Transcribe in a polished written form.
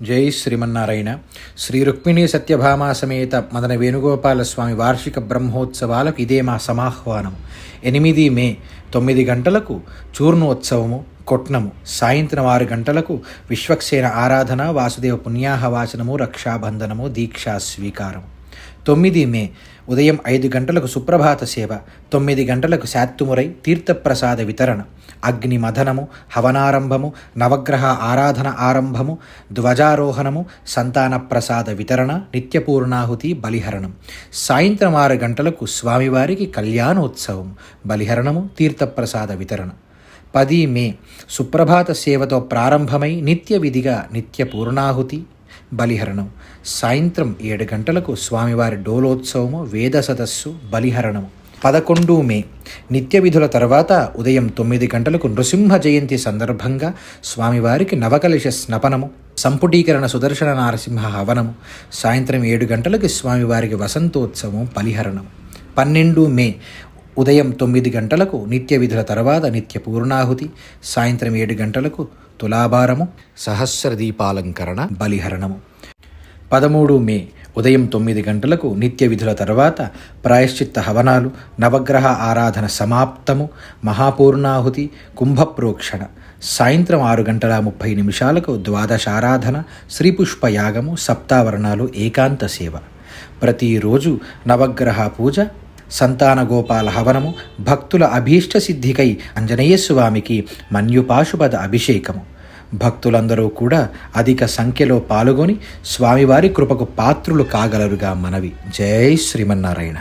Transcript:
జై శ్రీమన్నారాయణ. శ్రీ రుక్మిణీ సత్యభామా సమేత మదన వేణుగోపాల స్వామి వార్షిక బ్రహ్మోత్సవాలకు ఇదే మా సమాహ్వానం. 8 మే 9 గంటలకు చూర్ణోత్సవము కొట్నము, సాయంత్రం 6 గంటలకు విశ్వక్సేన ఆరాధన, వాసుదేవ పుణ్యాహవాచనము, రక్షాబంధనము, దీక్షా స్వీకారము. 9 మే ఉదయం 5 గంటలకు సుప్రభాత సేవ, 9 గంటలకు శాత్తుమురై తీర్థప్రసాద వితరణ, అగ్ని మథనము, హవనారంభము, నవగ్రహ ఆరాధన ఆరంభము, ధ్వజారోహణము, సంతాన ప్రసాద వితరణ, నిత్యపూర్ణాహుతి, బలిహరణం. సాయంత్రం 6 గంటలకు స్వామివారికి కళ్యాణోత్సవం, బలిహరణము, తీర్థప్రసాద వితరణ. 10 మే సుప్రభాత సేవతో ప్రారంభమై నిత్య విధిగా నిత్య పూర్ణాహుతి, బలిహరణం. సాయంత్రం 7 గంటలకు స్వామివారి డోలోత్సవము, వేద సదస్సు, బలిహరణము. 11 మే నిత్య విధుల తర్వాత ఉదయం 9 గంటలకు నృసింహ జయంతి సందర్భంగా స్వామివారికి నవకలశ స్నపనము, సంపుటీకరణ సుదర్శన నారసింహ హవనము. సాయంత్రం 7 గంటలకు స్వామివారికి వసంతోత్సవం, బలిహరణం. 12 మే ఉదయం 9 గంటలకు నిత్య విధుల తర్వాత నిత్య పూర్ణాహుతి, సాయంత్రం 7 గంటలకు తులాభారము, సహస్ర దీపాలంకరణ, బలిహరణము. 13 మే ఉదయం 9 గంటలకు నిత్య విధుల తర్వాత ప్రాయశ్చిత్త హవనాలు, నవగ్రహ ఆరాధన సమాప్తము, మహాపూర్ణాహుతి, కుంభప్రోక్షణ. సాయంత్రం 6 గంటల 30 నిమిషాలకు ద్వాదశారాధన, శ్రీపుష్పయాగము, సప్తావరణాలు, ఏకాంత సేవ. ప్రతిరోజు నవగ్రహ పూజ, సంతాన గోపాల హవనము, భక్తుల అభీష్ట సిద్ధికై ఆంజనేయ స్వామికి మన్యుపాశుపద అభిషేకము. భక్తులందరూ కూడా అధిక సంఖ్యలో పాల్గొని స్వామివారి కృపకు పాత్రులు కాగలరుగా మనవి. జై శ్రీమన్నారాయణ.